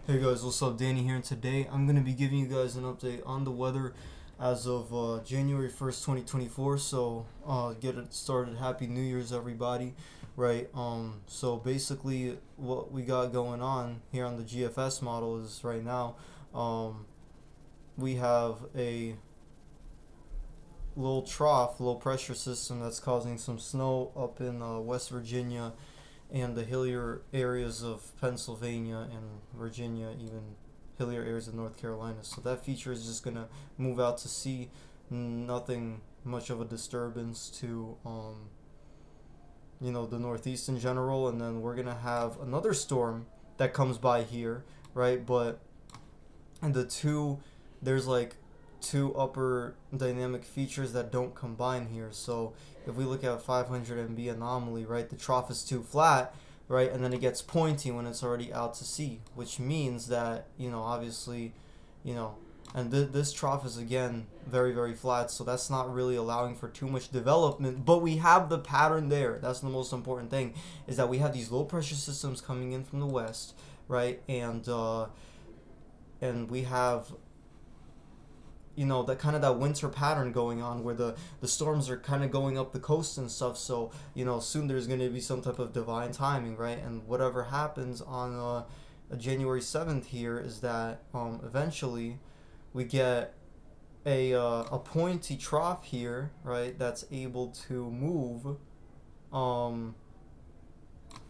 Hey guys, what's up? Danny here, and today I'm going to be giving you guys an update on the weather as of January 1st, 2024. So, get it started. Happy New Year's, everybody. Right? So basically, what we got going on here on the GFS model is right now, um, we have a low pressure system that's causing some snow up in West Virginia and the hillier areas of Pennsylvania and Virginia, even hillier areas of North Carolina. So that feature is just gonna move out to sea. Nothing much of a disturbance to the Northeast in general, and then we're gonna have another storm that comes by here, right? But and the two there's like two upper dynamic features that don't combine here. So if we look at 500 MB anomaly, right, the trough is too flat, right, and then it gets pointy when it's already out to sea, which means that obviously, you know and this trough is again very very flat, so that's not really allowing for too much development, but we have the pattern there. That's the most important thing, is that we have these low pressure systems coming in from the west, right, and we have that kind of that winter pattern going on where the storms are kind of going up the coast and stuff. So soon there's going to be some type of divine timing, right? And whatever happens on January 7th here is that eventually we get a pointy trough here, right, that's able to move um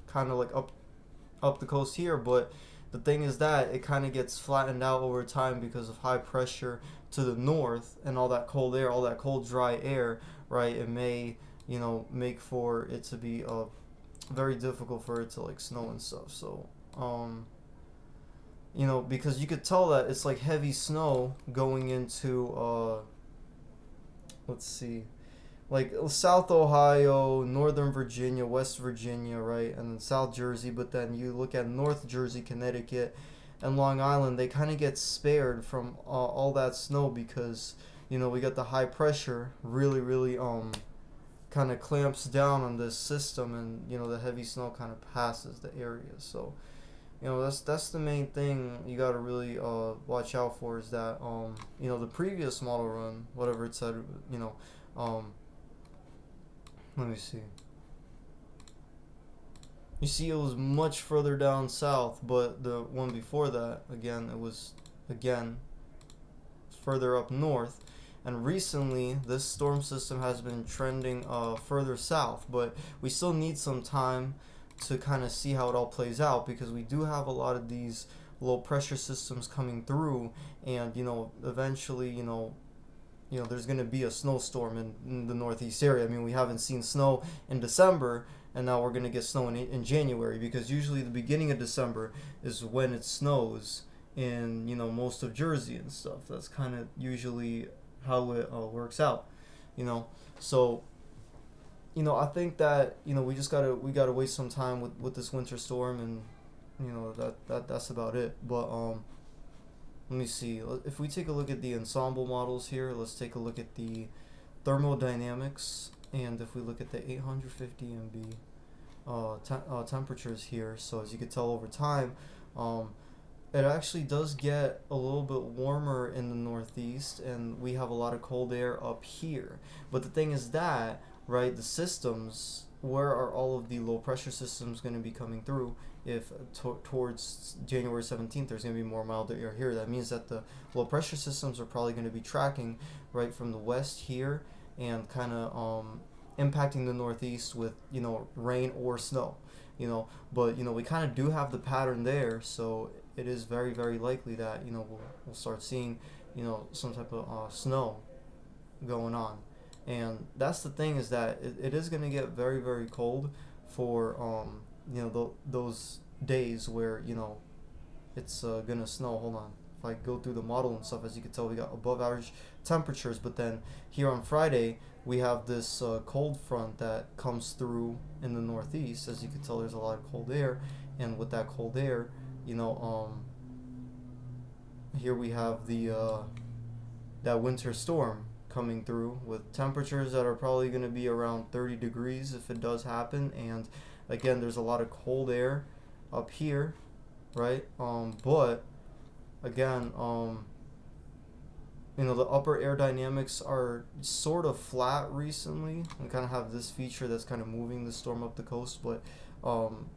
kind of like up the coast here. But the thing is that it kind of gets flattened out over time because of high pressure to the north and all that cold air, all that cold dry air, right? It may make for it to be very difficult for it to like snow and stuff. So because you could tell that it's like heavy snow going into let's see, like South Ohio, Northern Virginia, West Virginia, right, and then South Jersey. But then you look at North Jersey, Connecticut, and Long Island, they kind of get spared from all that snow because we got the high pressure really really kind of clamps down on this system, and the heavy snow kind of passes the area. So that's the main thing you got to really watch out for, is that the previous model run, whatever it said, um let me see. You see, it was much further down south, but the one before that, again, it was again further up north. And recently, this storm system has been trending further south, but we still need some time to kind of see how it all plays out, because we do have a lot of these low pressure systems coming through, and eventually, there's going to be a snowstorm in the northeast area. I mean, we haven't seen snow in December, and now we're going to get snow in January, because usually the beginning of December is when it snows in most of Jersey and stuff. That's kind of usually how it works out, you know. So I think that we gotta wait some time with this winter storm, and that's about it. But let me see. If we take a look at the ensemble models here, let's take a look at the thermodynamics, and if we look at the 850 MB temperatures here. So as you can tell over time, it actually does get a little bit warmer in the northeast, and we have a lot of cold air up here. But the thing is that, right, the systems, where are all of the low pressure systems going to be coming through? If towards January 17th there's going to be more mild air here, that means that the low pressure systems are probably going to be tracking right from the west here, and kind of impacting the northeast with rain or snow. But we kind of do have the pattern there, so it is very very likely that we'll start seeing some type of snow going on. And that's the thing, is that it is going to get very very cold for those days where it's gonna snow. Hold on. If I go through the model and stuff, as you can tell, we got above average temperatures. But then here on Friday, we have this cold front that comes through in the northeast. As you can tell, there's a lot of cold air, and with that cold air, here we have the that winter storm coming through with temperatures that are probably going to be around 30 degrees if it does happen. And again, there's a lot of cold air up here, right? But again, you know, the upper air dynamics are sort of flat recently. We kind of have this feature that's kind of moving the storm up the coast, but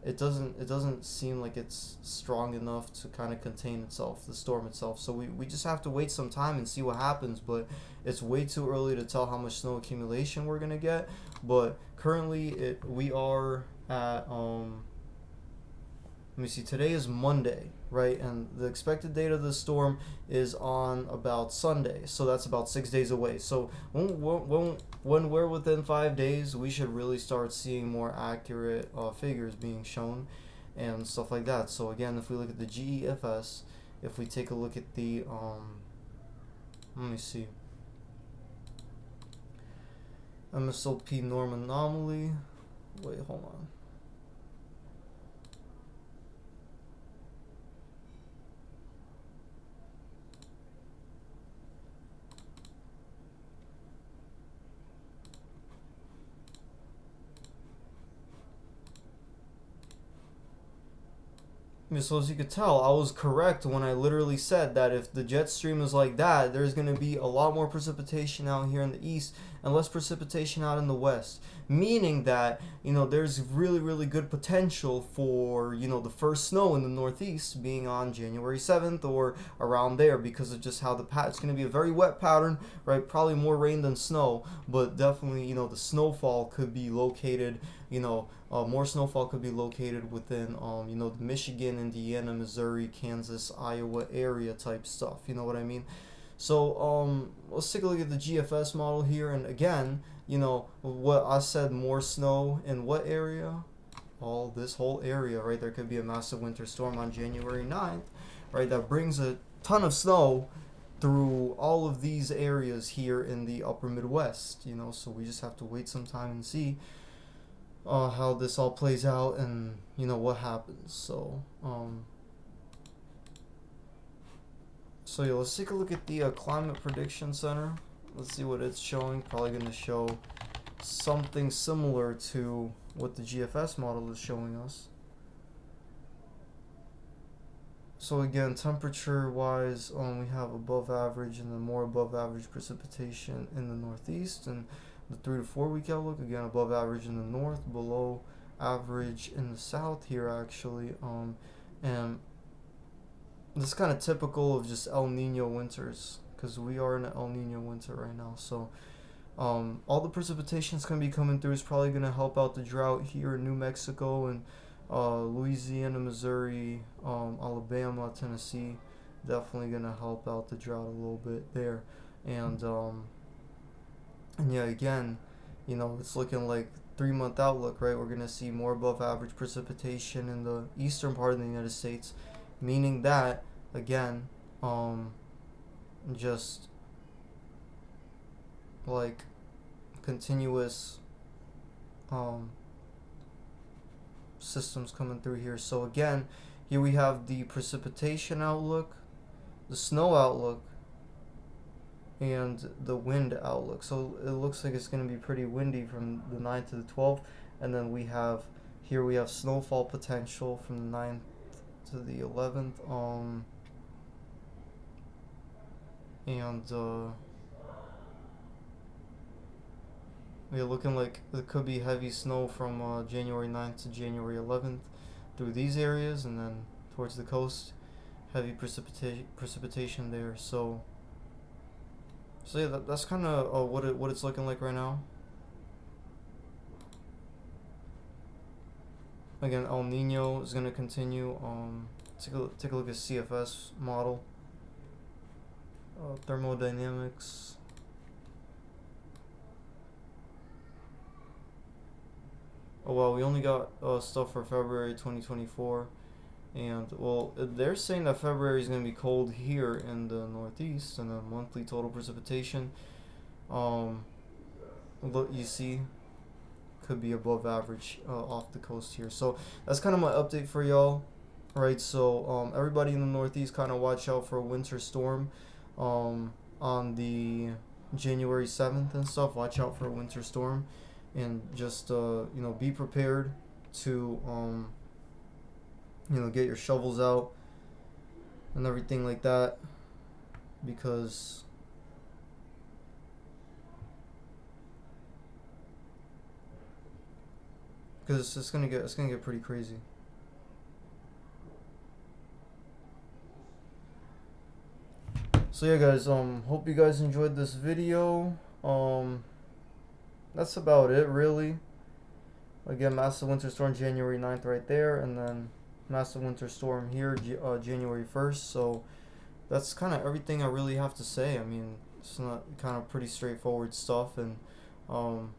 it doesn't seem like it's strong enough to kind of contain itself, the storm itself. So we just have to wait some time and see what happens. But it's way too early to tell how much snow accumulation we're gonna get. But currently, we are at let me see, today is Monday, right? And the expected date of the storm is on about Sunday, so that's about 6 days away. So when we're within 5 days, we should really start seeing more accurate figures being shown and stuff like that. So again, if we look at the GEFS, if we take a look at the let me see, MSLP norm anomaly. Wait, hold on. So as you could tell, I was correct when I literally said that if the jet stream is like that, there's going to be a lot more precipitation out here in the east and less precipitation out in the west. Meaning that, you know, there's really, really good potential for, you know, the first snow in the northeast being on January 7th or around there because of just how it's going to be a very wet pattern, right? Probably more rain than snow, but definitely, you know, the snowfall could be located, you know, more snowfall could be located within, you know, the Michigan, Indiana, Missouri, Kansas, Iowa area type stuff. You know what I mean? So let's take a look at the GFS model here. And again, you know, what I said, more snow in what area? All this whole area, right? There could be a massive winter storm on January 9th, right? That brings a ton of snow through all of these areas here in the upper Midwest, you know, so we just have to wait some time and see how this all plays out and you know what happens. So yeah, let's take a look at the Climate Prediction Center. Let's see what it's showing. Probably going to show something similar to what the GFS model is showing us. So again, temperature wise, we have above average and then more above average precipitation in the northeast, and the 3 to 4 week outlook, again above average in the north, below average in the south here actually. And this is kind of typical of just El Nino winters because we are in an El Nino winter right now. So all the precipitation that's going to be coming through is probably going to help out the drought here in New Mexico and Louisiana, Missouri, Alabama, Tennessee. Definitely going to help out the drought a little bit there. And yeah, again, you know, it's looking like 3 month outlook, right? We're going to see more above average precipitation in the eastern part of the United States, meaning that, again, just like continuous systems coming through here. So again, here we have the precipitation outlook, the snow outlook, and the wind outlook. So it looks like it's going to be pretty windy from the 9th to the 12th, and then we have snowfall potential from the 9th to the 11th. We're looking like it could be heavy snow from January 9th to January 11th through these areas, and then towards the coast, heavy precipitation there. So yeah, that's kind of what it's looking like right now. Again, El Nino is going to continue. Take a look at CFS model, thermodynamics. Oh well, we only got stuff for February 2024, and well, they're saying that February is going to be cold here in the Northeast, and the monthly total precipitation, look, you see, could be above average off the coast here. So that's kind of my update for y'all, right? So everybody in the Northeast, kind of watch out for a winter storm, on the January 7th and stuff. Watch out for a winter storm, and just you know, be prepared to you know, get your shovels out and everything like that, because it's gonna get pretty crazy. So yeah, guys, hope you guys enjoyed this video. That's about it, really. Again, massive winter storm January 9th right there, and then massive winter storm here January 1st. So that's kind of everything I really have to say. I mean, it's not kind of pretty straightforward stuff, and um,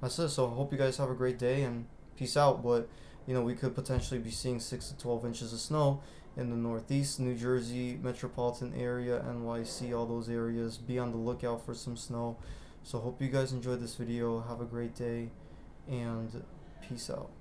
that's it. So I hope you guys have a great day, and peace out. But you know, we could potentially be seeing 6 to 12 inches of snow in the Northeast, New Jersey metropolitan area, NYC, all those areas. Be on the lookout for some snow. So hope you guys enjoyed this video. Have a great day, and peace out.